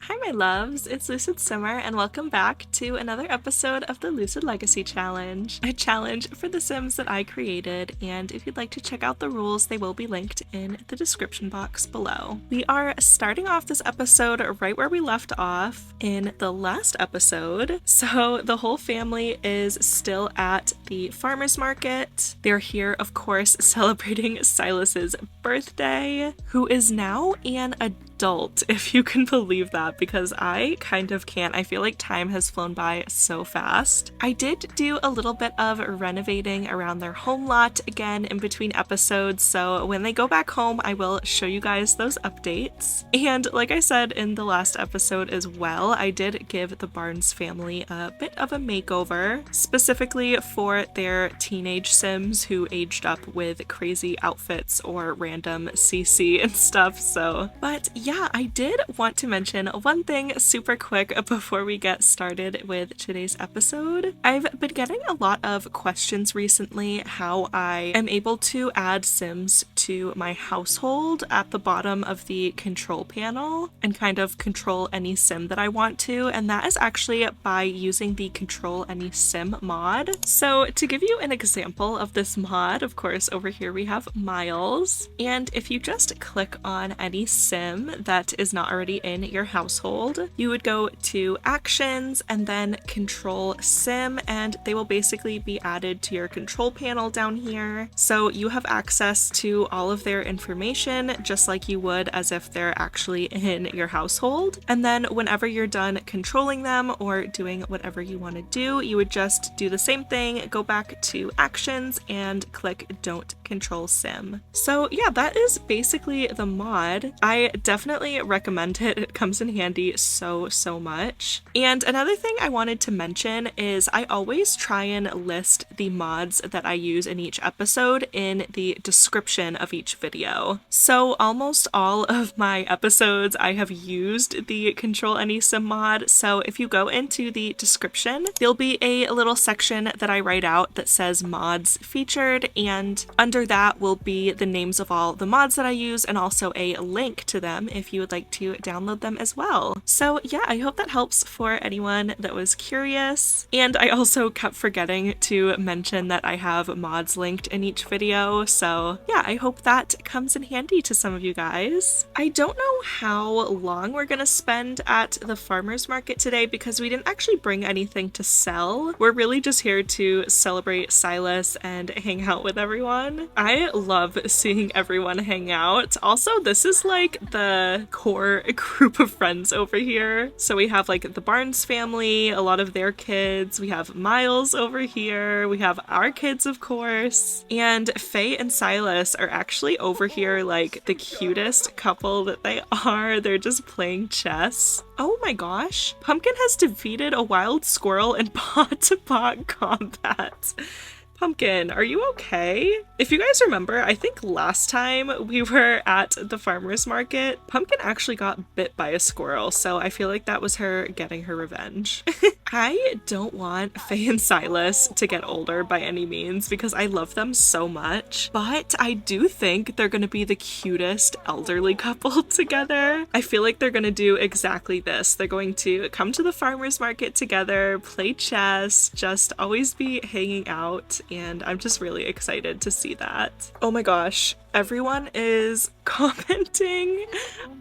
Hi my loves, it's Lucid Simmer and welcome back to another episode of the Lucid Legacy Challenge, a challenge for the Sims that I created, and if you'd like to check out the rules, they will be linked in the description box below. We are starting off this episode right where we left off in the last episode, so the whole family is still at the farmer's market. They're here, of course, celebrating Silas's birthday, who is now an adult, if you can believe that, because I kind of can't. I feel like time has flown by so fast. I did do a little bit of renovating around their home lot again in between episodes, so when they go back home, I will show you guys those updates. And like I said in the last episode as well, I did give the Barnes family a bit of a makeover, specifically for their teenage Sims who aged up with crazy outfits or random CC and stuff, so. But yeah, I did want to mention one thing super quick before we get started with today's episode. I've been getting a lot of questions recently how I am able to add Sims to my household at the bottom of the control panel and kind of control any Sim that I want to, and that is actually by using the Control Any Sim mod. So to give you an example of this mod, of course over here we have Miles, and if you just click on any Sim that is not already in your household, you would go to Actions and then Control Sim, and they will basically be added to your control panel down here. So you have access to all of their information just like you would as if they're actually in your household. And then whenever you're done controlling them or doing whatever you want to do, you would just do the same thing, go back to Actions and click Don't Control Sim. So yeah, that is basically the mod. I definitely recommend it. It comes in handy so much. And another thing I wanted to mention is I always try and list the mods that I use in each episode in the description of each video. So almost all of my episodes I have used the Control Any Sim mod, so if you go into the description, there'll be a little section that I write out that says mods featured, and under that will be the names of all the mods that I use and also a link to them if you would like to download them as well. So yeah, I hope that helps for anyone that was curious. And I also kept forgetting to mention that I have mods linked in each video, so yeah, I hope that comes in handy to some of you guys. I don't know how long we're gonna spend at the farmer's market today because we didn't actually bring anything to sell. We're really just here to celebrate Silas and hang out with everyone. I love seeing everyone hang out. Also, this is like the core group of friends over here. So we have like the Barnes family, a lot of their kids, we have Miles over here, we have our kids of course, and Faye and Silas are actually over here like the cutest couple that they are. They're just playing chess. Oh my gosh, Pumpkin has defeated a wild squirrel in pot-to-pot combat. Pumpkin, are you okay? If you guys remember, I think last time we were at the farmer's market, Pumpkin actually got bit by a squirrel, so I feel like that was her getting her revenge. I don't want Faye and Silas to get older by any means because I love them so much, but I do think they're gonna be the cutest elderly couple together. I feel like they're gonna do exactly this. They're going to come to the farmer's market together, play chess, just always be hanging out, and I'm just really excited to see that. Oh my gosh, everyone is commenting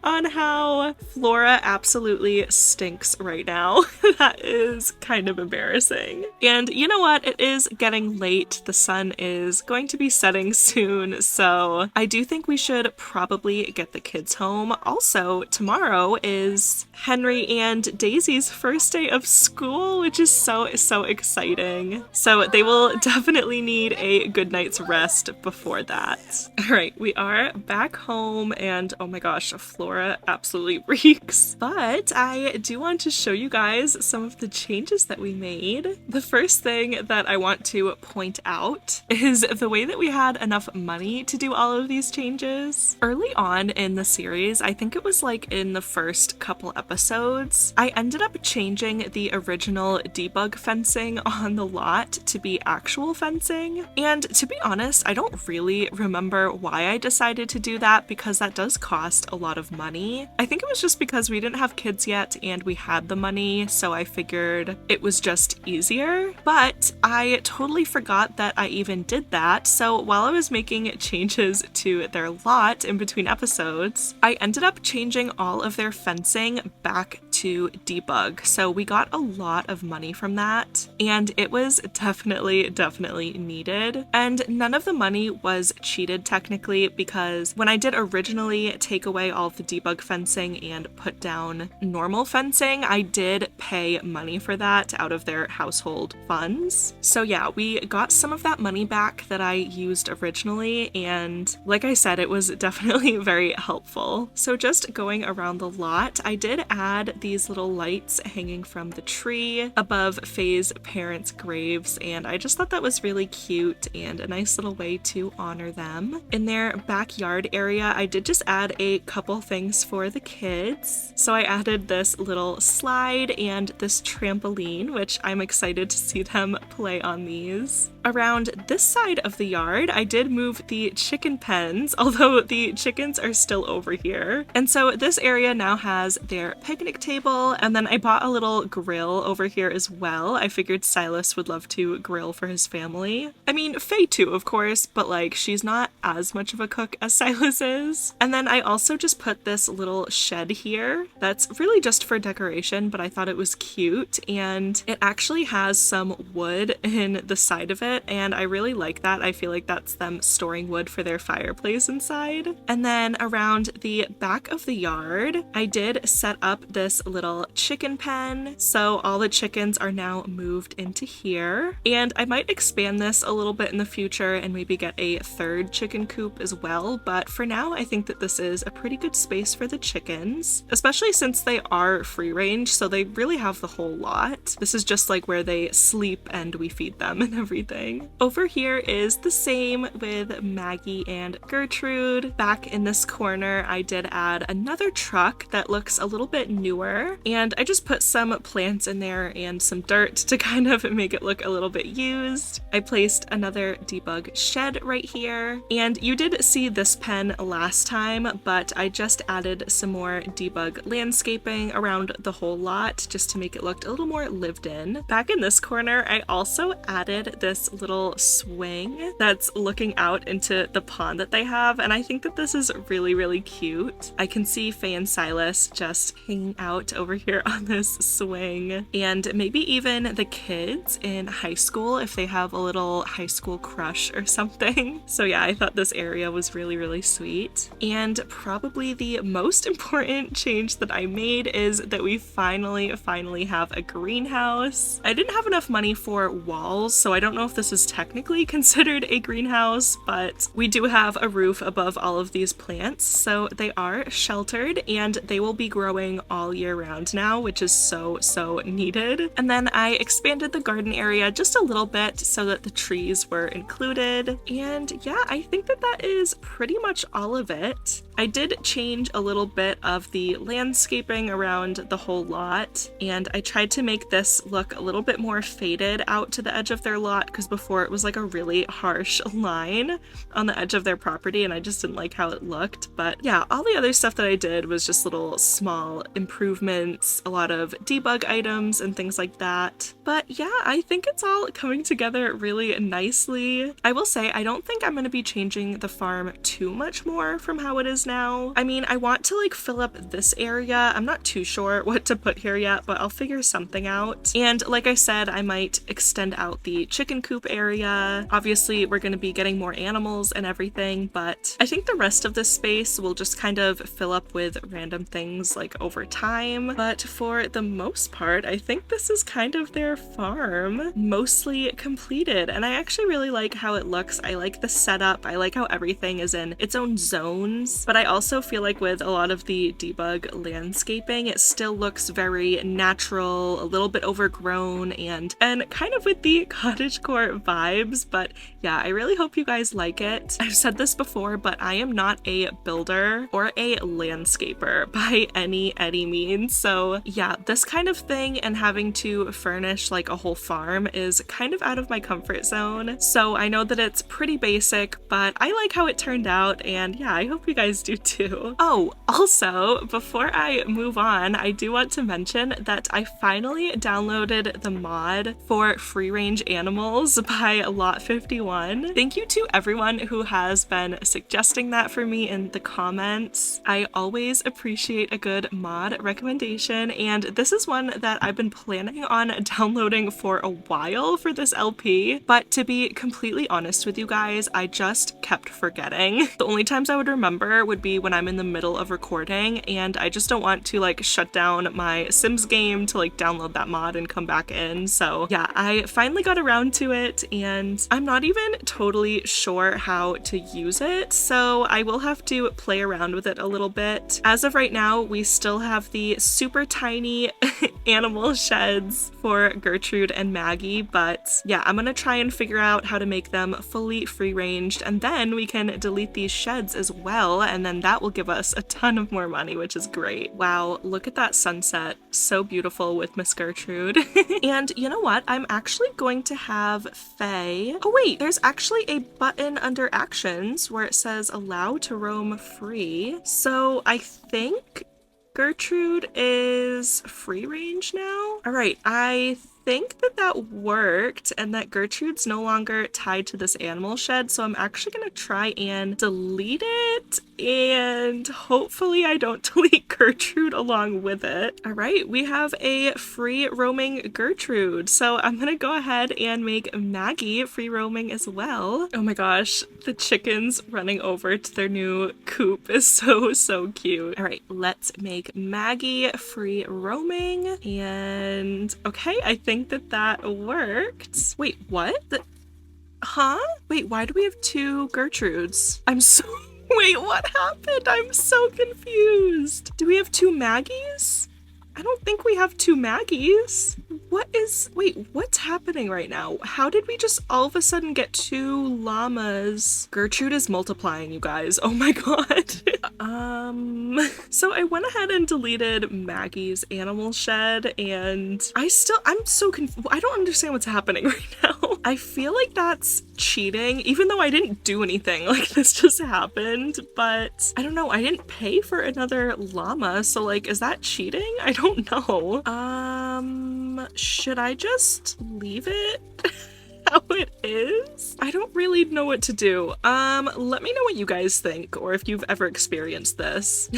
on how Flora absolutely stinks right now. That is kind of embarrassing. And you know what? It is getting late. The sun is going to be setting soon, so I do think we should probably get the kids home. Also, tomorrow is Henry and Daisy's first day of school, which is so exciting. So they will definitely need a good night's rest before that. All right, we are back home and oh my gosh, Flora absolutely reeks. But I do want to show you guys some of the changes that we made. The first thing that I want to point out is the way that we had enough money to do all of these changes. Early on in the series, I think it was like in the first couple episodes, I ended up changing the original debug fencing on the lot to be actual fencing. And to be honest, I don't really remember why I decided to do that because that does cost a lot of money. I think it was just because we didn't have kids yet and we had the money, so I figured it was just easier. But I totally forgot that I even did that, so while I was making changes to their lot in between episodes, I ended up changing all of their fencing back to debug. So we got a lot of money from that, and it was definitely needed. And none of the money was cheated technically, because when I did originally take away all of the debug fencing and put down normal fencing, I did pay money for that out of their household funds. So yeah, we got some of that money back that I used originally, and like I said, it was definitely very helpful. So just going around the lot, I did add these little lights hanging from the tree above Faye's parents' graves, and I just thought that was really cute and a nice little way to honor them. In their backyard area, I did just add a couple things for the kids. So I added this little slide and this trampoline, which I'm excited to see them play on these. Around this side of the yard, I did move the chicken pens, although the chickens are still over here. And so this area now has their picnic table, and then I bought a little grill over here as well. I figured Silas would love to grill for his family. I mean, Faye too, of course, but like she's not as much of a cook as Silas is. And then I also just put this little shed here that's really just for decoration, but I thought it was cute, and it actually has some wood in the side of it, and I really like that. I feel like that's them storing wood for their fireplace inside. And then around the back of the yard, I did set up this little chicken pen, so all the chickens are now moved into here, and I might expand this a little bit in the future and maybe get a third chicken coop as well, but for now I think that this is a pretty good space for the chickens, especially since they are free range, so they really have the whole lot. This is just like where they sleep and we feed them and everything. Over here is the same with Maggie and Gertrude. Back in this corner, I did add another truck that looks a little bit newer, and I just put some plants in there and some dirt to kind of make it look a little bit used. I placed another debug shed right here, and you did see this pen last time, but I just added some more debug landscaping around the whole lot just to make it look a little more lived in. Back in this corner, I also added this little swing that's looking out into the pond that they have, and I think that this is really cute. I can see Faye and Silas just hanging out over here on this swing, and maybe even the kids in high school if they have a little high school crush or something. So yeah, I thought this area was really sweet. And probably the most important change that I made is that we finally have a greenhouse. I didn't have enough money for walls, so I don't know if this is technically considered a greenhouse, but we do have a roof above all of these plants, so they are sheltered and they will be growing all year round now, which is so needed. And then I expanded the garden area just a little bit so that the trees were included. And yeah, I think that that is pretty much all of it. I did change a little bit of the landscaping around the whole lot, and I tried to make this look a little bit more faded out to the edge of their lot, because before it was like a really harsh line on the edge of their property and I just didn't like how it looked. But yeah, all the other stuff that I did was just little small improvements, a lot of debug items and things like that. But yeah, I think it's all coming together really nicely. I will say I don't think I'm going to be changing the farm too much more from how it is now. I mean, I want to like fill up this area. I'm not too sure what to put here yet, but I'll figure something out. And like I said, I might extend out the chicken coop area. Obviously, we're going to be getting more animals and everything, but I think the rest of this space will just kind of fill up with random things like over time. But for the most part, I think this is kind of their farm mostly completed, and I actually really like how it looks. I like the setup. I like how everything is in its own zones, but I also feel like with a lot of the debug landscaping, it still looks very natural, a little bit overgrown, and kind of with the cottagecore vibes. But yeah, I really hope you guys like it. I've said this before, but I am not a builder or a landscaper by any means. So yeah, this kind of thing and having to furnish finish like a whole farm is kind of out of my comfort zone. So I know that it's pretty basic, but I like how it turned out, and yeah, I hope you guys do too. Oh, also, before I move on, I do want to mention that I finally downloaded the mod for free range animals by Lot 51. Thank you to everyone who has been suggesting that for me in the comments. I always appreciate a good mod recommendation, and this is one that I've been planning on downloading for a while for this LP, but to be completely honest with you guys, I just kept forgetting. The only times I would remember would be when I'm in the middle of recording, and I just don't want to like shut down my Sims game to like download that mod and come back in. So yeah, I finally got around to it, and I'm not even totally sure how to use it, so I will have to play around with it a little bit. As of right now, we still have the super tiny animal sheds for Gertrude and Maggie, but yeah, I'm gonna try and figure out how to make them fully free-ranged, and then we can delete these sheds as well, and then that will give us a ton of more money, which is great. Wow, look at that sunset. So beautiful with Miss Gertrude. And you know what? I'm actually going to have Faye. Oh wait, there's actually a button under actions where it says allow to roam free. So I think Gertrude is free range now. All right, I think that that worked and that Gertrude's no longer tied to this animal shed, so I'm actually gonna try and delete it, and hopefully I don't delete Gertrude along with it. All right, we have a free roaming Gertrude, so I'm gonna go ahead and make Maggie free roaming as well. Oh my gosh, the chickens running over to their new coop is so cute. All right, let's make Maggie free roaming, and okay, I think that worked. Wait, what? Huh? Wait, why do we have two Gertrudes? Wait, what happened? I'm so confused. Do we have two Maggies? I don't think we have two Maggies. Wait, what's happening right now? How did we just all of a sudden get two llamas? Gertrude is multiplying, you guys. Oh my god. So I went ahead and deleted Maggie's animal shed, and I'm so confused. I don't understand what's happening right now. I feel like that's cheating, even though I didn't do anything. Like, this just happened, but I don't know. I didn't pay for another llama, so like, is that cheating? I don't know. Should I just leave it how it is? I don't really know what to do. Let me know what you guys think, or if you've ever experienced this.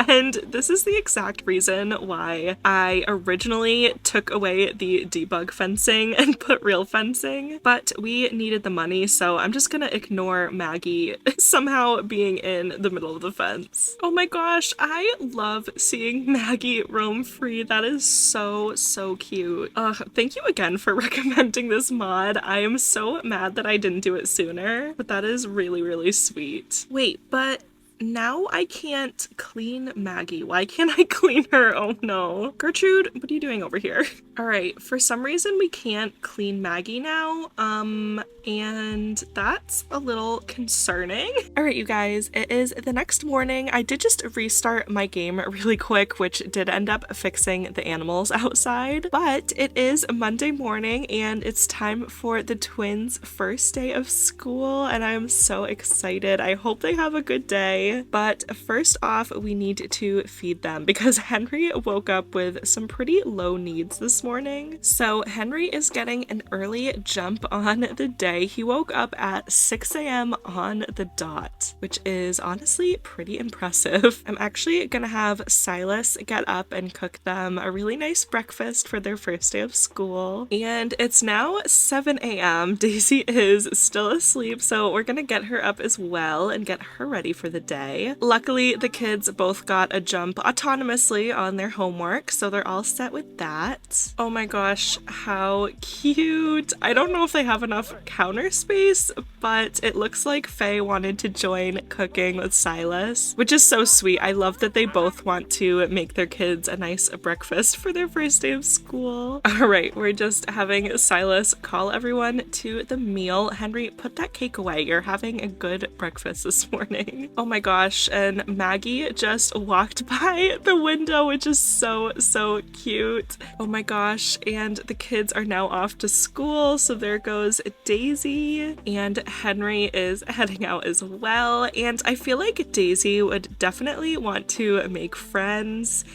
And this is the exact reason why I originally took away the debug fencing and put real fencing, but we needed the money, so I'm just gonna ignore Maggie somehow being in the middle of the fence. Oh my gosh, I love seeing Maggie roam free. That is so cute. Thank you again for recommending this mod. I am so mad that I didn't do it sooner, but that is really sweet. Wait, but now I can't clean Maggie. Why can't I clean her? Oh no. Gertrude, what are you doing over here? All right, for some reason we can't clean Maggie now, and that's a little concerning. All right, you guys, it is the next morning. I did just restart my game really quick, which did end up fixing the animals outside, but it is Monday morning and it's time for the twins' first day of school, and I'm so excited. I hope they have a good day, but first off, we need to feed them because Henry woke up with some pretty low needs this morning. So Henry is getting an early jump on the day. He woke up at 6 a.m. on the dot, which is honestly pretty impressive. I'm actually gonna have Silas get up and cook them a really nice breakfast for their first day of school. And it's now 7 a.m. Daisy is still asleep, so we're gonna get her up as well and get her ready for the day. Luckily, the kids both got a jump autonomously on their homework, so they're all set with that. Oh my gosh, how cute. I don't know if they have enough counter space, but it looks like Faye wanted to join cooking with Silas, which is so sweet. I love that they both want to make their kids a nice breakfast for their first day of school. All right, we're just having Silas call everyone to the meal. Henry, put that cake away. You're having a good breakfast this morning. Oh my gosh, and Maggie just walked by the window, which is so cute. Oh my gosh. gosh, and the kids are now off to school, so there goes Daisy, and Henry is heading out as well, and I feel like Daisy would definitely want to make friends.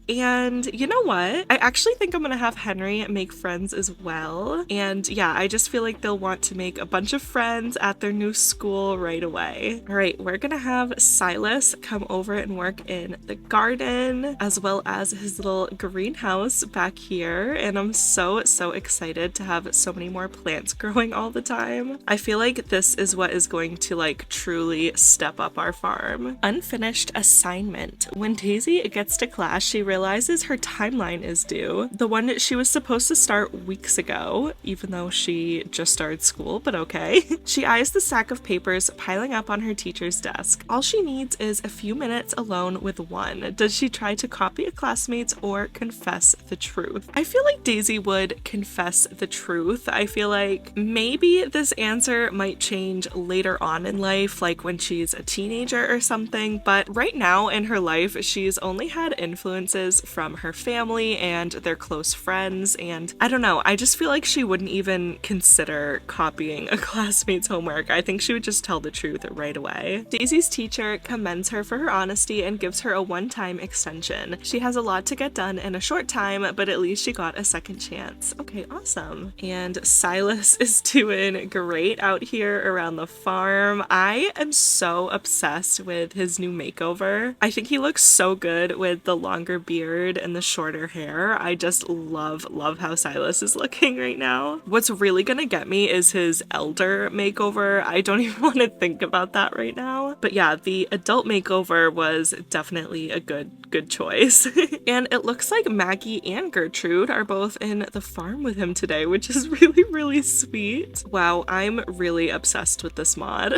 And you know what? I actually think I'm gonna have Henry make friends as well. And yeah, I just feel like they'll want to make a bunch of friends at their new school right away. All right, we're gonna have Silas come over and work in the garden, as well as his little greenhouse back here. And I'm so excited to have so many more plants growing all the time. I feel like this is what is going to like truly step up our farm. Unfinished assignment. When Daisy gets to class, she realizes her timeline is due. The one that she was supposed to start weeks ago, even though she just started school, but okay. She eyes the stack of papers piling up on her teacher's desk. All she needs is a few minutes alone with one. Does she try to copy a classmate's or confess the truth? I feel like Daisy would confess the truth. I feel like maybe this answer might change later on in life, like when she's a teenager or something, but right now in her life, she's only had influences from her family and their close friends, and I don't know, I just feel like she wouldn't even consider copying a classmate's homework. I think she would just tell the truth right away. Daisy's teacher commends her for her honesty and gives her a one-time extension. She has a lot to get done in a short time, but at least she got a second chance. Okay, awesome. And Silas is doing great out here around the farm. I am so obsessed with his new makeover. I think he looks so good with the longer beard and the shorter hair. I just love how Silas is looking right now. What's really gonna get me is his elder makeover. I don't even want to think about that right now. But yeah, the adult makeover was definitely a good choice. And it looks like Maggie and Gertrude are both in the farm with him today, which is really sweet. Wow, I'm really obsessed with this mod.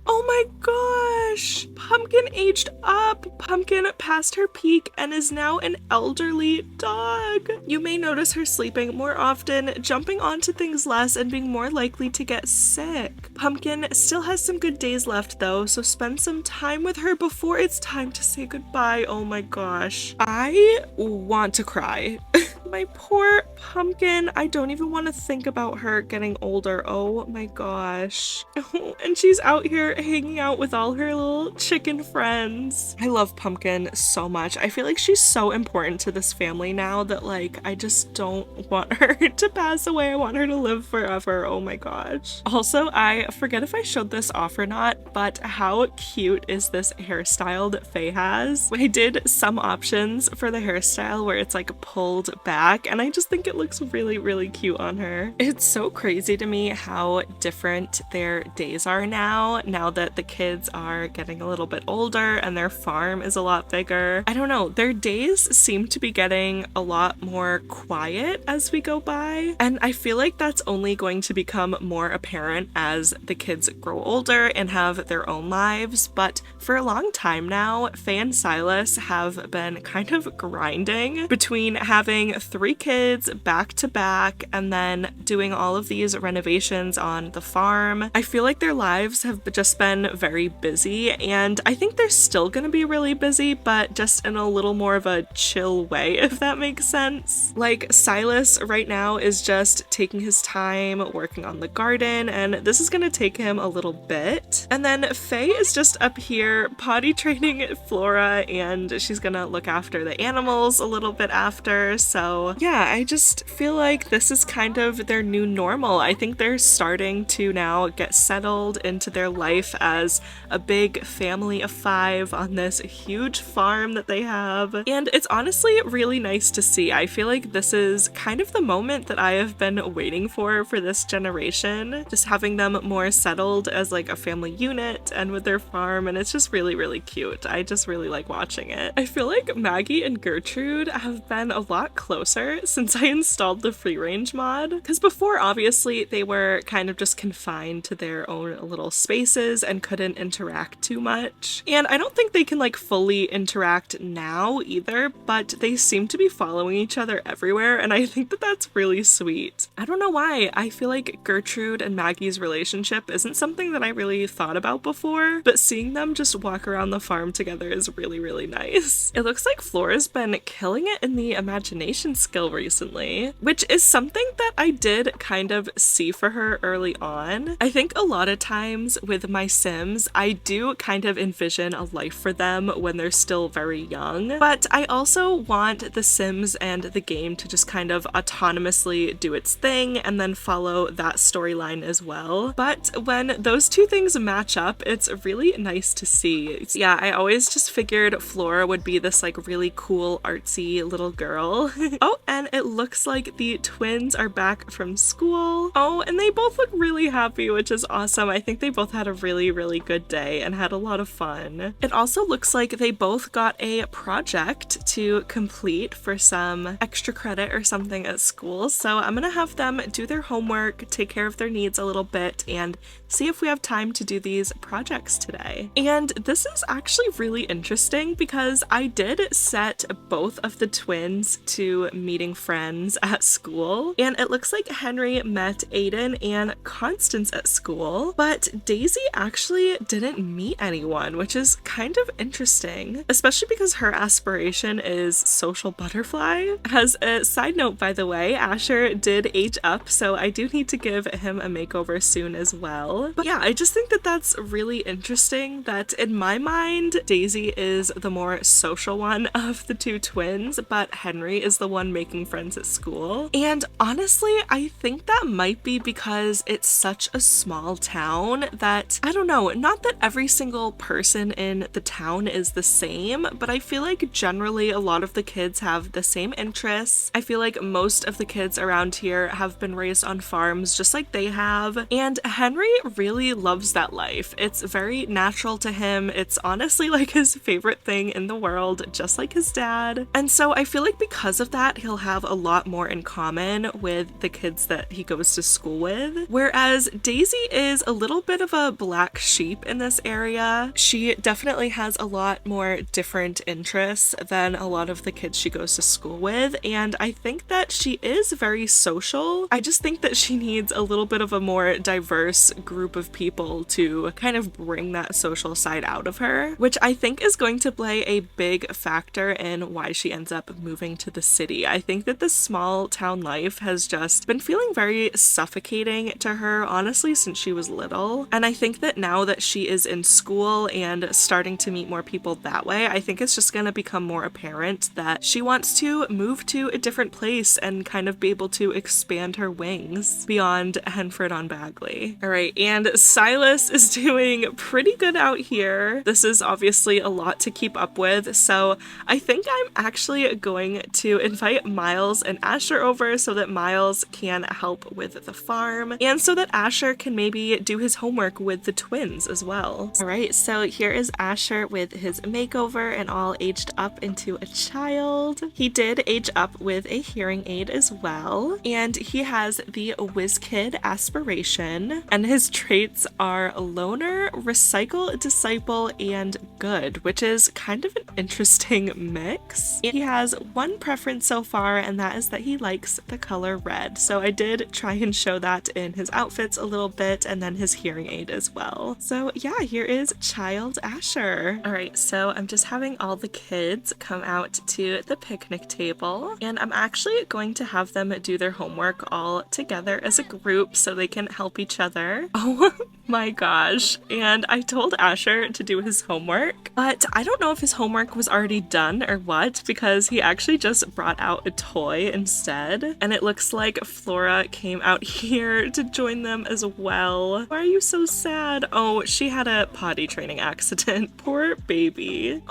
Oh my gosh! Pumpkin aged up! Pumpkin passed her peak and is now an elderly dog. You may notice her sleeping more often, jumping onto things less, and being more likely to get sick. Pumpkin still has some good days left though, so spend some time with her before it's time to say goodbye. Oh my gosh. I want to cry. My poor Pumpkin. I don't even want to think about her getting older. Oh my gosh. Oh, and she's out here hanging out with all her little chicken friends. I love Pumpkin so much. I feel like she's so important to this family now that like I just don't want her to pass away. I want her to live forever. Oh my gosh. Also, I forget if I showed this off or not, but how cute is this hairstyle that Faye has? I did some options for the hairstyle where it's like pulled back, and I just think it looks really cute on her. It's so crazy to me how different their days are now that the kids are getting a little bit older and their farm is a lot bigger. I don't know, their days seem to be getting a lot more quiet as we go by, and I feel like that's only going to become more apparent as the kids grow older and have their own lives. But for a long time now, Faye and Silas have been kind of grinding between having 3 kids back to back and then doing all of these renovations on the farm. I feel like their lives have just been very busy, and I think they're still gonna be really busy, but just in a little more of a chill way, if that makes sense. Like Silas right now is just taking his time working on the garden, and this is gonna take him a little bit. And then Faye is just up here potty training Flora, and she's gonna look after the animals a little bit after. So yeah, I just feel like this is kind of their new normal. I think they're starting to now get settled into their life as a big family of 5 on this huge farm that they have. And it's honestly really nice to see. I feel like this is kind of the moment that I have been waiting for this generation. Just having them more settled as like a family unit and with their farm, and it's just really cute. I just really like watching it. I feel like Maggie and Gertrude have been a lot closer since I installed the free range mod, because before obviously they were kind of just confined to their own little spaces and couldn't interact too much. And I don't think they can like fully interact now either, but they seem to be following each other everywhere, and I think that that's really sweet. I don't know why. I feel like Gertrude and Maggie's relationship isn't something that I really thought about before, but seeing them just walk around the farm together is really nice. It looks like Flora's been killing it in the imagination communication skill recently, which is something that I did kind of see for her early on. I think a lot of times with my Sims, I do kind of envision a life for them when they're still very young, but I also want the Sims and the game to just kind of autonomously do its thing and then follow that storyline as well. But when those two things match up, it's really nice to see. Yeah, I always just figured Flora would be this like really cool artsy little girl. Oh, and it looks like the twins are back from school. Oh, and they both look really happy, which is awesome. I think they both had a really good day and had a lot of fun. It also looks like they both got a project to complete for some extra credit or something at school. So I'm gonna have them do their homework, take care of their needs a little bit, and see if we have time to do these projects today. And this is actually really interesting because I did set both of the twins to meeting friends at school, and it looks like Henry met Aiden and Constance at school, but Daisy actually didn't meet anyone, which is kind of interesting, especially because her aspiration is social butterfly. As a side note, by the way, Asher did age up, so I do need to give him a makeover soon as well. But yeah, I just think that that's really interesting that in my mind, Daisy is the more social one of the two twins, but Henry is the one making friends at school. And honestly, I think that might be because it's such a small town that, I don't know, not that every single person in the town is the same, but I feel like generally a lot of the kids have the same interests. I feel like most of the kids around here have been raised on farms just like they have, and Henry really loves that life. It's very natural to him. It's honestly like his favorite thing in the world, just like his dad. And so I feel like because of that, he'll have a lot more in common with the kids that he goes to school with. Whereas Daisy is a little bit of a black sheep in this area. She definitely has a lot more different interests than a lot of the kids she goes to school with, and I think that she is very social. I just think that she needs a little bit of a more diverse group of people to kind of bring that social side out of her, which I think is going to play a big factor in why she ends up moving to the city. I think that this small town life has just been feeling very suffocating to her, honestly, since she was little. And I think that now that she is in school and starting to meet more people that way, I think it's just going to become more apparent that she wants to move to a different place and kind of be able to expand her wings beyond Henford on Bagley. All right, and Silas is doing pretty good out here. This is obviously a lot to keep up with, so I think I'm actually going to invite Miles and Asher over so that Miles can help with the farm and so that Asher can maybe do his homework with the twins as well. All right, so here is Asher with his makeover and all aged up into a child. He did age up with a hearing aid as well, and he has the WizKid aspiration, and his traits are loner, recycle, disciple, and good, which is kind of an interesting mix. He has one preference so far, and that is that he likes the color red. So I did try and show that in his outfits a little bit, and then his hearing aid as well. So yeah, here is child Asher. All right, so I'm just having all the kids come out to the picnic table, and I'm actually going to have them do their homework all together as a group so they can help each other. Oh my gosh. And I told Asher to do his homework, but I don't know if his homework was already done or what, because he actually just brought out a toy instead. And it looks like Flora came out here to join them as well. Why are you so sad? Oh, she had a potty training accident. Poor baby.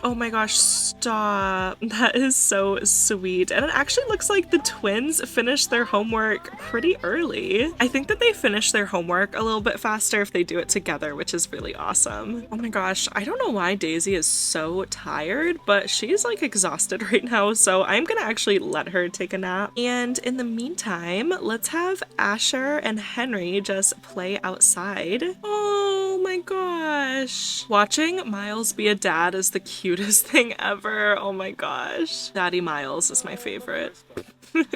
Oh my gosh, stop. That is so sweet. And it actually looks like the twins finished their homework pretty early. I think that they finished their homework a little bit faster if they do it together, which is really awesome. Oh my gosh, I don't know why Daisy is so tired, but she's like exhausted right now, so I'm gonna actually let her take a nap. And in the meantime, let's have Asher and Henry just play outside. Oh my gosh. Watching Miles be a dad is the cutest thing ever. Oh my gosh. Daddy Miles is my favorite.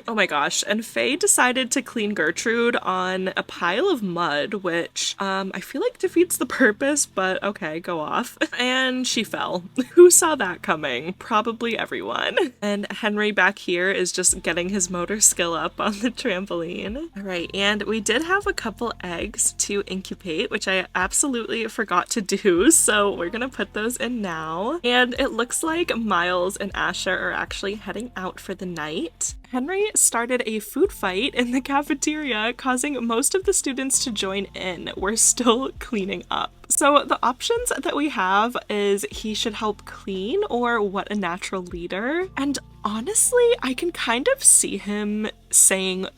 Oh my gosh, and Faye decided to clean Gertrude on a pile of mud, which I feel like defeats the purpose, but okay, go off. And she fell. Who saw that coming? Probably everyone. And Henry back here is just getting his motor skill up on the trampoline. All right, and we did have a couple eggs to incubate, which I absolutely forgot to do, so we're gonna put those in now. And it looks like Miles and Asher are actually heading out for the night. Henry started a food fight in the cafeteria, causing most of the students to join in. We're still cleaning up. So the options that we have is he should help clean or what a natural leader. And honestly, I can kind of see him saying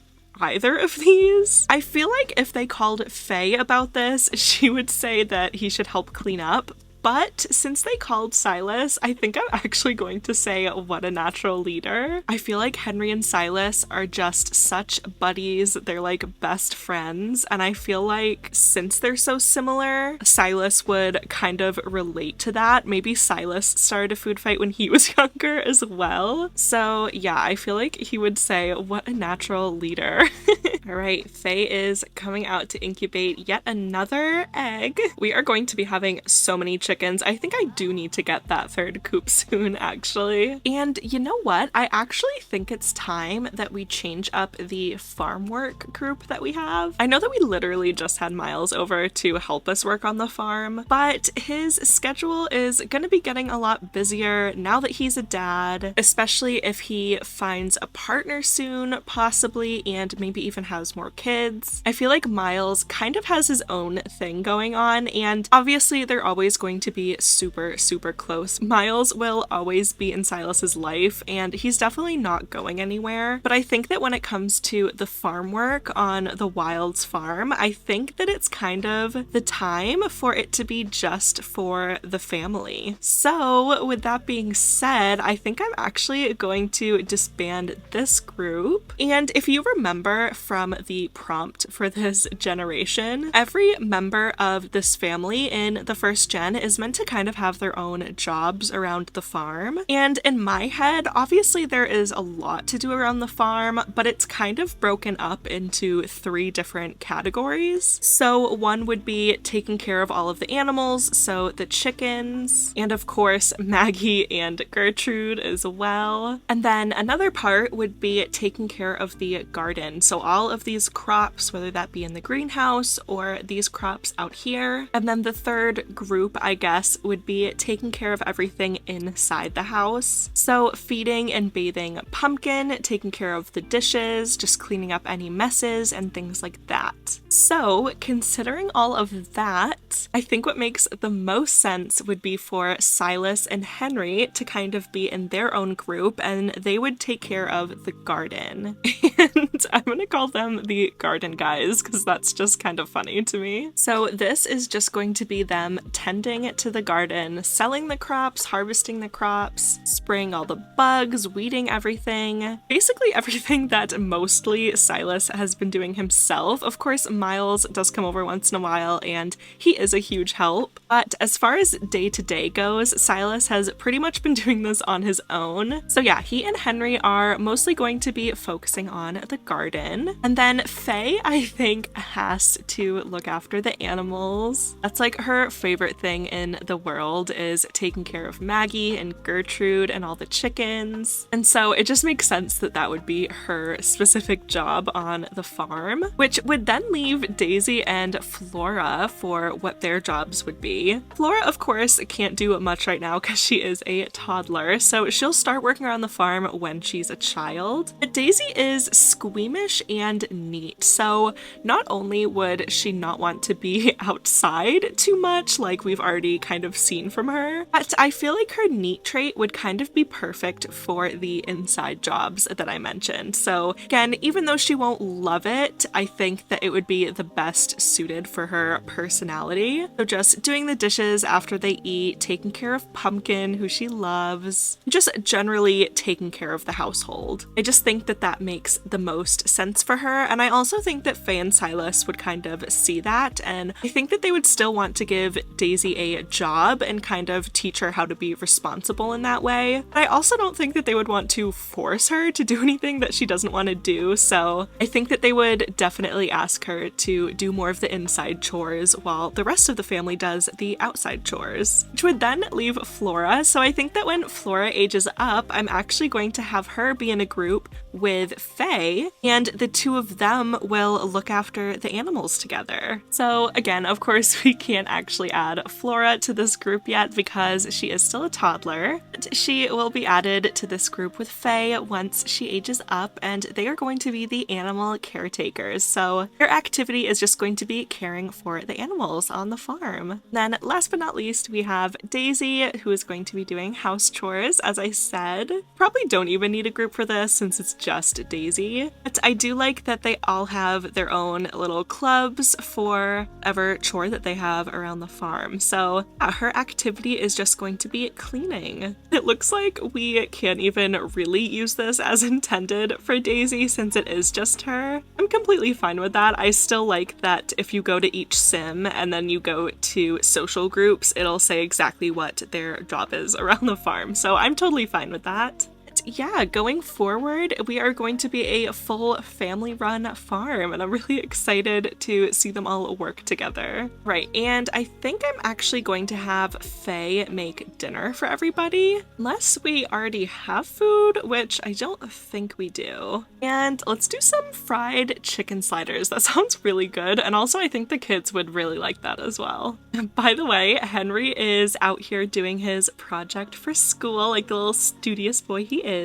either of these. I feel like if they called Faye about this, she would say that he should help clean up. But since they called Silas, I think I'm actually going to say what a natural leader. I feel like Henry and Silas are just such buddies. They're like best friends. And I feel like since they're so similar, Silas would kind of relate to that. Maybe Silas started a food fight when he was younger as well. So yeah, I feel like he would say what a natural leader. All right, Faye is coming out to incubate yet another egg. We are going to be having so many chickens. I think I do need to get that third coop soon, actually. And you know what? I actually think it's time that we change up the farm work group that we have. I know that we literally just had Miles over to help us work on the farm, but his schedule is going to be getting a lot busier now that he's a dad, especially if he finds a partner soon, possibly, and maybe even has more kids. I feel like Miles kind of has his own thing going on, and obviously they're always going to be super close. Miles will always be in Silas's life, and he's definitely not going anywhere. But I think that when it comes to the farm work on the Wilde's farm, I think that it's kind of the time for it to be just for the family. So with that being said, I think I'm actually going to disband this group. And if you remember from the prompt for this generation, every member of this family in the first gen is meant to kind of have their own jobs around the farm. And in my head, obviously there is a lot to do around the farm, but it's kind of broken up into 3 different categories. So one would be taking care of all of the animals, so the chickens, and of course Maggie and Gertrude as well. And then another part would be taking care of the garden, so all of these crops, whether that be in the greenhouse or these crops out here. And then the third group, I guess, would be taking care of everything inside the house. So feeding and bathing Pumpkin, taking care of the dishes, just cleaning up any messes and things like that. So considering all of that, I think what makes the most sense would be for Silas and Henry to kind of be in their own group, and they would take care of the garden. And I'm gonna call them the garden guys because that's just kind of funny to me. So this is just going to be them tending to the garden, selling the crops, harvesting the crops, spraying all the bugs, weeding everything. Basically everything that mostly Silas has been doing himself. Of course, Miles does come over once in a while and he is a huge help. But as far as day-to-day goes, Silas has pretty much been doing this on his own. So yeah, he and Henry are mostly going to be focusing on the garden. And then Faye, I think, has to look after the animals. That's like her favorite thing in the world, is taking care of Maggie and Gertrude and all the chickens. And so it just makes sense that that would be her specific job on the farm, which would then leave Daisy and Flora for what their jobs would be. Flora, of course, can't do much right now because she is a toddler, so she'll start working around the farm when she's a child. But Daisy is squeamish and neat, so not only would she not want to be outside too much, like we've already kind of seen from her, but I feel like her neat trait would kind of be perfect for the inside jobs that I mentioned. So again, even though she won't love it, I think that it would be be the best suited for her personality. So just doing the dishes after they eat, taking care of Pumpkin, who she loves, just generally taking care of the household. I just think that that makes the most sense for her, and I also think that Faye and Silas would kind of see that, and I think that they would still want to give Daisy a job and kind of teach her how to be responsible in that way. But I also don't think that they would want to force her to do anything that she doesn't want to do, so I think that they would definitely ask her to do more of the inside chores while the rest of the family does the outside chores, which would then leave Flora. So I think that when Flora ages up, I'm actually going to have her be in a group with Faye, and the two of them will look after the animals together. So again, of course, we can't actually add Flora to this group yet because she is still a toddler. She will be added to this group with Faye once she ages up, and they are going to be the animal caretakers. So their activity is just going to be caring for the animals on the farm. Then last but not least, we have Daisy, who is going to be doing house chores. As I said, probably don't even need a group for this since it's just Daisy. But I do like that they all have their own little clubs for whatever chore that they have around the farm. So yeah, her activity is just going to be cleaning. It looks like we can't even really use this as intended for Daisy since it is just her. I'm completely fine with that. I still like that if you go to each sim and then you go to social groups, it'll say exactly what their job is around the farm. So I'm totally fine with that. Yeah, going forward, we are going to be a full family-run farm, and I'm really excited to see them all work together. Right, and I think I'm actually going to have Faye make dinner for everybody, unless we already have food, which I don't think we do. And let's do some fried chicken sliders. That sounds really good, and also I think the kids would really like that as well. By the way, Henry is out here doing his project for school, like the little studious boy he is.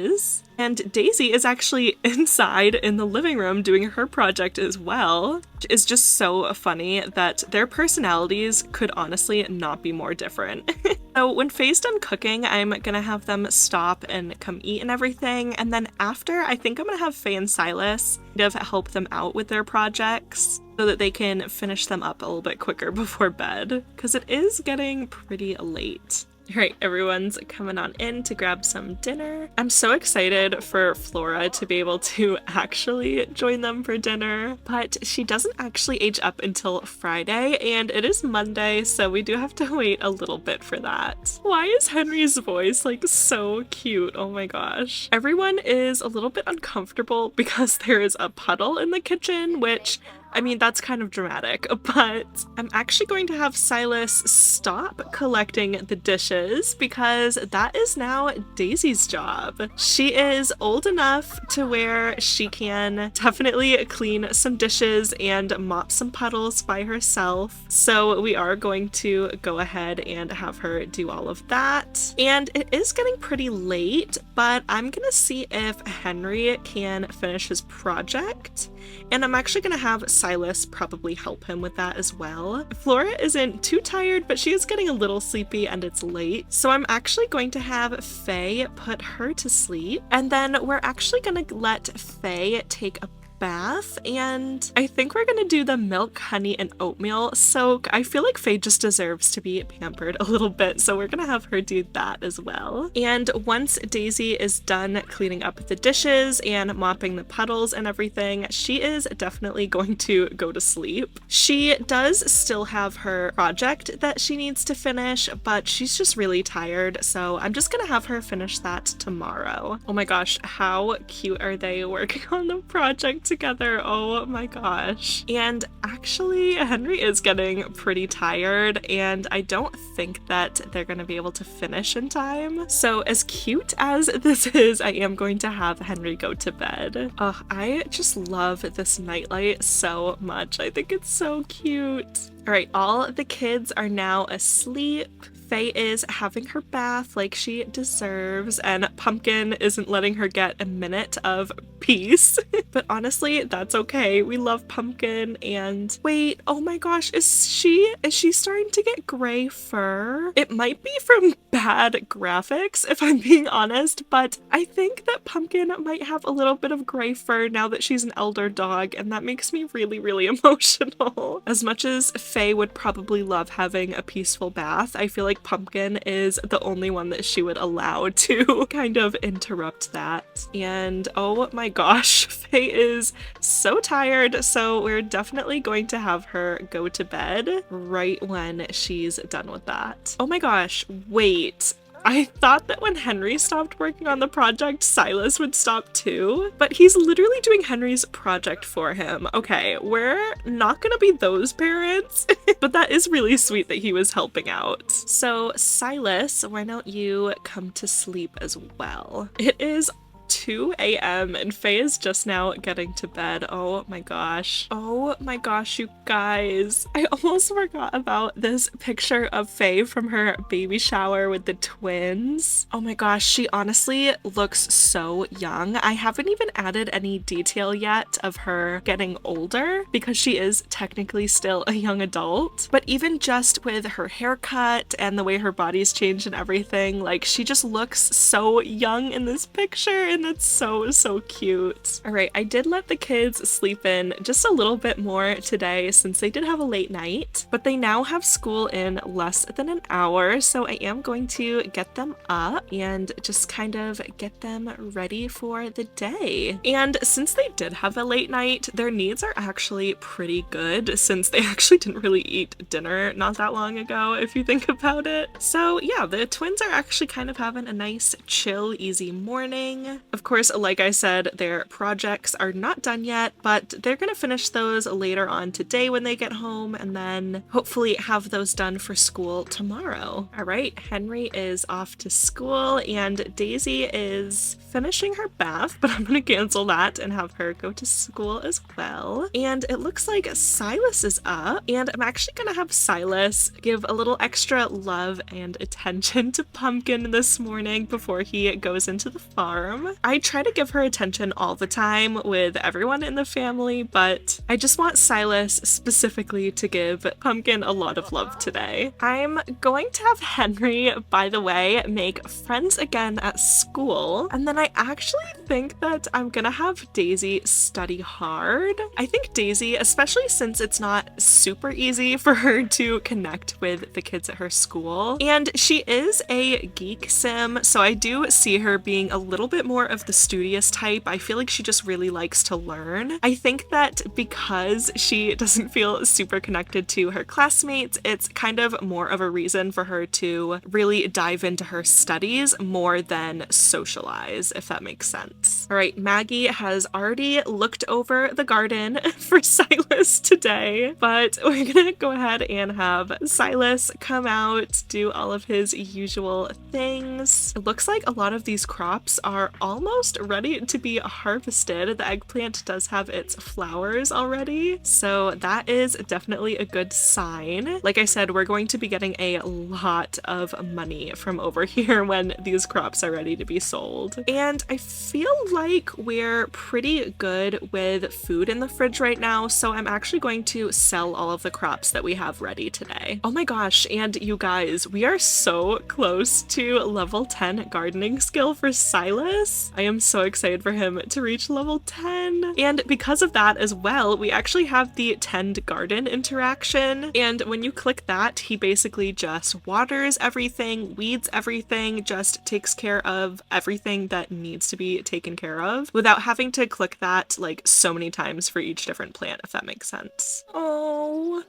And Daisy is actually inside in the living room doing her project as well, which is just so funny that their personalities could honestly not be more different. So when Faye's done cooking, I'm gonna have them stop and come eat and everything, and then after, I think I'm gonna have Faye and Silas kind of help them out with their projects so that they can finish them up a little bit quicker before bed, because it is getting pretty late. All right, everyone's coming on in to grab some dinner. I'm so excited for Flora to be able to actually join them for dinner, but she doesn't actually age up until Friday, and it is Monday, so we do have to wait a little bit for that. Why is Henry's voice like so cute? Oh my gosh. Everyone is a little bit uncomfortable because there is a puddle in the kitchen, which I mean, that's kind of dramatic, but I'm actually going to have Silas stop collecting the dishes because that is now Daisy's job. She is old enough to where she can definitely clean some dishes and mop some puddles by herself. So we are going to go ahead and have her do all of that. And it is getting pretty late, but I'm gonna see if Henry can finish his project. And I'm actually gonna have Silas probably help him with that as well. Flora isn't too tired, but she is getting a little sleepy and it's late. So I'm actually going to have Faye put her to sleep. And then we're actually gonna let Faye take a bath, and I think we're gonna do the milk, honey, and oatmeal soak. I feel like Faye just deserves to be pampered a little bit, so we're gonna have her do that as well. And once Daisy is done cleaning up the dishes and mopping the puddles and everything, she is definitely going to go to sleep. She does still have her project that she needs to finish, but she's just really tired, so I'm just gonna have her finish that tomorrow. Oh my gosh, how cute are they working on the project together? Oh my gosh. And actually, Henry is getting pretty tired, and I don't think that they're gonna be able to finish in time. So as cute as this is, I am going to have Henry go to bed. Oh, I just love this nightlight so much. I think it's so cute. All right, all the kids are now asleep. Faye is having her bath like she deserves, and Pumpkin isn't letting her get a minute of peace. But honestly, that's okay. We love Pumpkin. And wait, oh my gosh, is she starting to get gray fur? It might be from bad graphics, if I'm being honest, but I think that Pumpkin might have a little bit of gray fur now that she's an elder dog, and that makes me really, really emotional. As much as Faye would probably love having a peaceful bath, I feel like Pumpkin is the only one that she would allow to kind of interrupt that. And oh my gosh, Faye is so tired, so we're definitely going to have her go to bed right when she's done with that. Oh my gosh, wait. I thought that when Henry stopped working on the project, Silas would stop too, but he's literally doing Henry's project for him. Okay, we're not gonna be those parents, but that is really sweet that he was helping out. So Silas, why don't you come to sleep as well? It is 2 a.m. and Faye is just now getting to bed. Oh my gosh. Oh my gosh, you guys. I almost forgot about this picture of Faye from her baby shower with the twins. Oh my gosh, she honestly looks so young. I haven't even added any detail yet of her getting older because she is technically still a young adult. But even just with her haircut and the way her body's changed and everything, like she just looks so young in this picture, and it's so cute. All right, I did let the kids sleep in just a little bit more today since they did have a late night, but they now have school in less than an hour, so I am going to get them up and just kind of get them ready for the day. And since they did have a late night, their needs are actually pretty good since they actually didn't really eat dinner not that long ago, if you think about it. So yeah, the twins are actually kind of having a nice, chill, easy morning. Of course, like I said, their projects are not done yet, but they're gonna finish those later on today when they get home, and then hopefully have those done for school tomorrow. All right, Henry is off to school and Daisy is finishing her bath, but I'm gonna cancel that and have her go to school as well. And it looks like Silas is up, and I'm actually gonna have Silas give a little extra love and attention to Pumpkin this morning before he goes into the farm. I try to give her attention all the time with everyone in the family, but I just want Silas specifically to give Pumpkin a lot of love today. I'm going to have Henry, by the way, make friends again at school, and then I actually think that I'm gonna have Daisy study hard. I think Daisy, especially since it's not super easy for her to connect with the kids at her school, and she is a geek sim, so I do see her being a little bit more of the studious type. I feel like she just really likes to learn. I think that because she doesn't feel super connected to her classmates, it's kind of more of a reason for her to really dive into her studies more than socialize, if that makes sense. All right, Maggie has already looked over the garden for Silas today, but we're gonna go ahead and have Silas come out, do all of his usual things. It looks like a lot of these crops are almost ready to be harvested. The eggplant does have its flowers already, so that is definitely a good sign. Like I said, we're going to be getting a lot of money from over here when these crops are ready to be sold. And I feel like we're pretty good with food in the fridge right now, so I'm actually going to sell all of the crops that we have ready today. Oh my gosh, and you guys, we are so close to level 10 gardening skill for Silas. I am so excited for him to reach level 10. And because of that as well, we actually have the tend garden interaction. And when you click that, he basically just waters everything, weeds everything, just takes care of everything that needs to be taken care of without having to click that like so many times for each different plant, if that makes sense. Oh,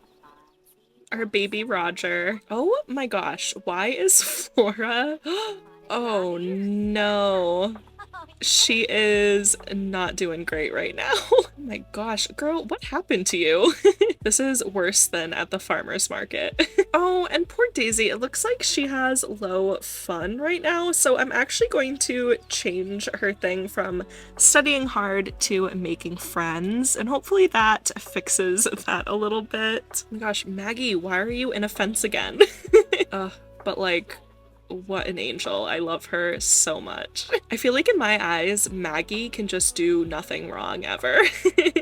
our baby Roger. Oh my gosh, why is Flora? Oh no. She is not doing great right now. Oh my gosh, girl, what happened to you? This is worse than at the farmer's market. Oh, and poor Daisy, it looks like she has low fun right now, so I'm actually going to change her thing from studying hard to making friends, and hopefully that fixes that a little bit. Oh my gosh, Maggie, why are you in a fence again? but like, what an angel. I love her so much. I feel like in my eyes, Maggie can just do nothing wrong ever.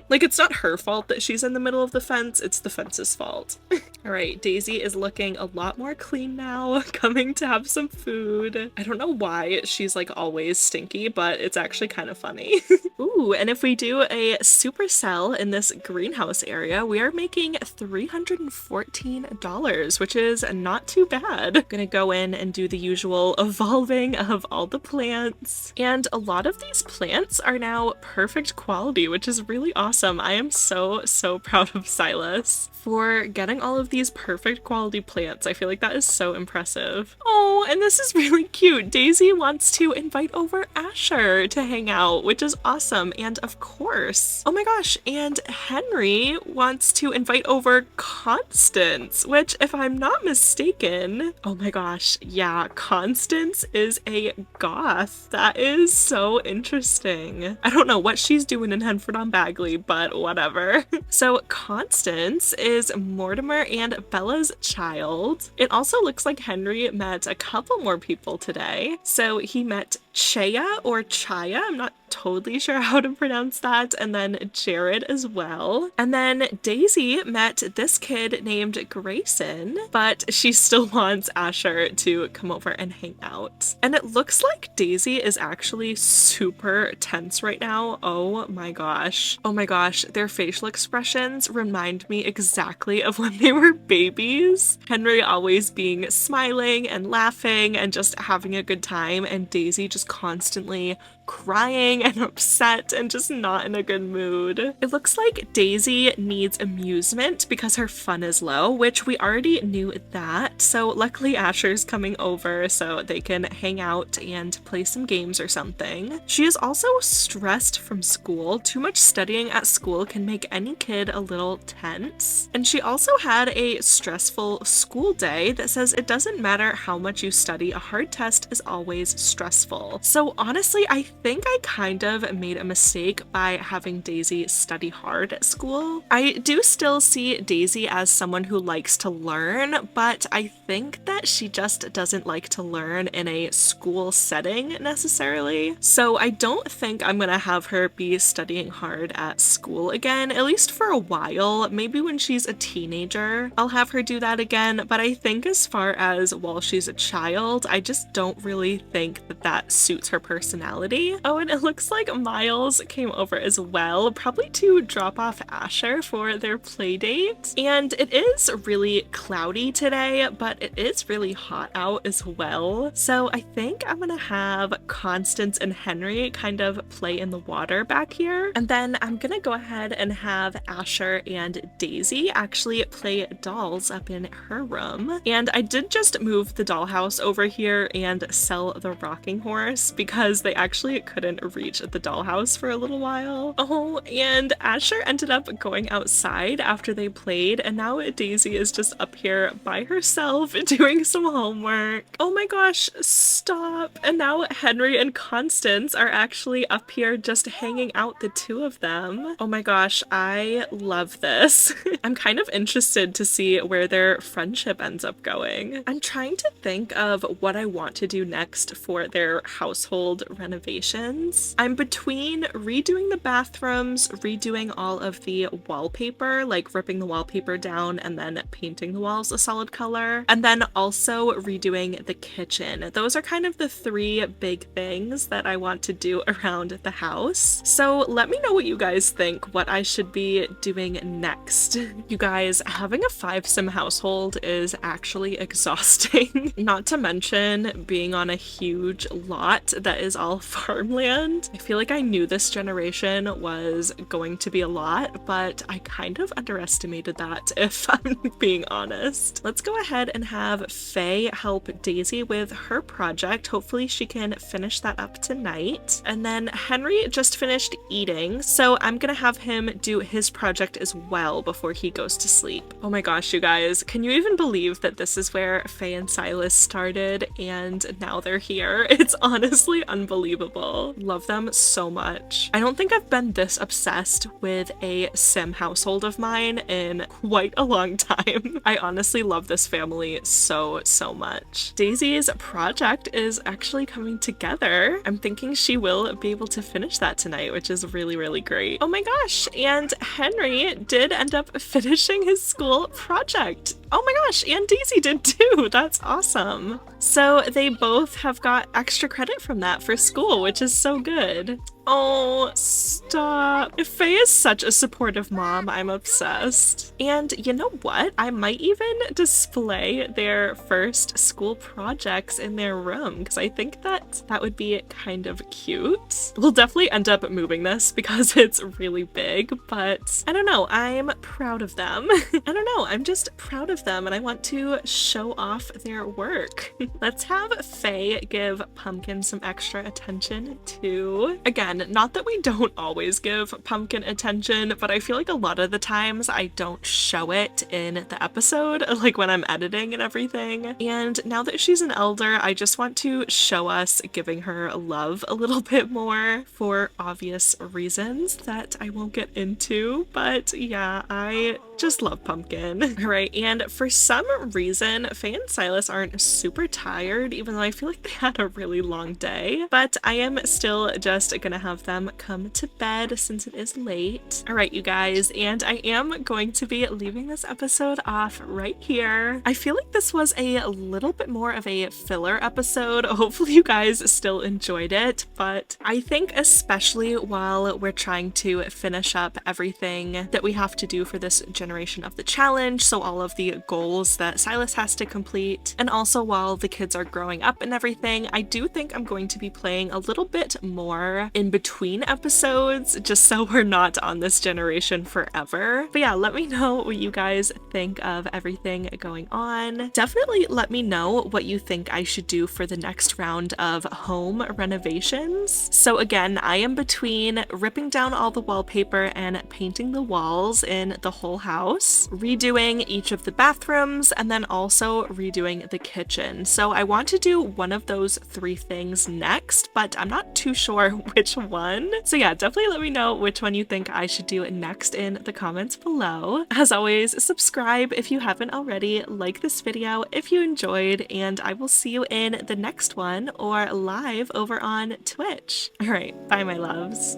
Like, it's not her fault that she's in the middle of the fence, it's the fence's fault. All right, Daisy is looking a lot more clean now, coming to have some food. I don't know why she's like always stinky, but it's actually kind of funny. Ooh, and if we do a supercell in this greenhouse area, we are making $314, which is not too bad. I'm gonna go in and do the usual evolving of all the plants. And a lot of these plants are now perfect quality, which is really awesome. I am so proud of Silas for getting all of these perfect quality plants. I feel like that is so impressive. Oh, and this is really cute. Daisy wants to invite over Asher to hang out, which is awesome. And of course, oh my gosh, and Henry wants to invite over Constance, which if I'm not mistaken, oh my gosh, yeah, Constance is a goth. That is so interesting. I don't know what she's doing in Henford on Bagley, but whatever. So Constance is Mortimer and Bella's child. It also looks like Henry met a couple more people today. So he met Chaya or Chaya, I'm not totally sure how to pronounce that, and then Jared as well. And then Daisy met this kid named Grayson, but she still wants Asher to come over and hang out. And it looks like Daisy is actually super tense right now. Oh my gosh. Oh my gosh, their facial expressions remind me exactly of when they were babies. Henry always being smiling and laughing and just having a good time, and Daisy just constantly crying and upset and just not in a good mood. It looks like Daisy needs amusement because her fun is low, which we already knew that. So luckily Asher's coming over so they can hang out and play some games or something. She is also stressed from school. Too much studying at school can make any kid a little tense. And she also had a stressful school day that says it doesn't matter how much you study, a hard test is always stressful. So honestly, I think I kind of made a mistake by having Daisy study hard at school. I do still see Daisy as someone who likes to learn, but I think that she just doesn't like to learn in a school setting necessarily. So I don't think I'm gonna have her be studying hard at school again, at least for a while. Maybe when she's a teenager, I'll have her do that again, but I think as far as while she's a child, I just don't really think that that suits her personality. Oh, and it looks like Miles came over as well, probably to drop off Asher for their play date. And it is really cloudy today, but it is really hot out as well. So I think I'm gonna have Constance and Henry kind of play in the water back here. And then I'm gonna go ahead and have Asher and Daisy actually play dolls up in her room. And I did just move the dollhouse over here and sell the rocking horse because they actually couldn't reach the dollhouse for a little while. Oh, and Asher ended up going outside after they played, and now Daisy is just up here by herself doing some homework. Oh my gosh, stop. And now Henry and Constance are actually up here just hanging out, the two of them. Oh my gosh, I love this. I'm kind of interested to see where their friendship ends up going. I'm trying to think of what I want to do next for their household renovations. I'm between redoing the bathrooms, redoing all of the wallpaper, like ripping the wallpaper down and then painting the walls a solid color, and then also redoing the kitchen. Those are kind of the three big things that I want to do around the house. So let me know what you guys think, what I should be doing next. You guys, having a 5-sim household is actually exhausting. Not to mention being on a huge lot that is all farmland. I feel like I knew this generation was going to be a lot, but I kind of underestimated that, if I'm being honest. Let's go ahead and have Faye help Daisy with her project. Hopefully she can finish that up tonight. And then Henry just finished eating, so I'm gonna have him do his project as well before he goes to sleep. Oh my gosh, you guys, can you even believe that this is where Faye and Silas started and now they're here? It's honestly honestly unbelievable. Love them so much. I don't think I've been this obsessed with a sim household of mine in quite a long time. I honestly love this family so much. Daisy's project is actually coming together. I'm thinking she will be able to finish that tonight, which is really great. Oh my gosh, and Henry did end up finishing his school project. Oh my gosh, and Daisy did too. That's awesome. So they both have got extra credit from that for school, which is so good. Oh, stop. Faye is such a supportive mom. I'm obsessed. And you know what? I might even display their first school projects in their room because I think that that would be kind of cute. We'll definitely end up moving this because it's really big, but I don't know. I'm proud of them. I don't know. I'm just proud of them and I want to show off their work. Let's have Faye give Pumpkin some extra attention too. Again, not that we don't always give Pumpkin attention, but I feel like a lot of the times I don't show it in the episode, like when I'm editing and everything. And now that she's an elder, I just want to show us giving her love a little bit more for obvious reasons that I won't get into. But yeah, I just love Pumpkin. All right, and for some reason, Faye and Silas aren't super tired, even though I feel like they had a really long day. But I am still just gonna have them come to bed since it is late. All right, you guys, and I am going to be leaving this episode off right here. I feel like this was a little bit more of a filler episode. Hopefully you guys still enjoyed it, but I think especially while we're trying to finish up everything that we have to do for this generation of the challenge, so all of the goals that Silas has to complete, and also while the kids are growing up and everything, I do think I'm going to be playing a little bit more in between episodes, just so we're not on this generation forever. But yeah, let me know what you guys think of everything going on. Definitely let me know what you think I should do for the next round of home renovations. So again, I am between ripping down all the wallpaper and painting the walls in the whole house, redoing each of the bathrooms, and then also redoing the kitchen. So I want to do one of those three things next, but I'm not too sure which one. So yeah, definitely let me know which one you think I should do next in the comments below. As always, subscribe if you haven't already, like this video if you enjoyed, and I will see you in the next one or live over on Twitch. All right, bye my loves.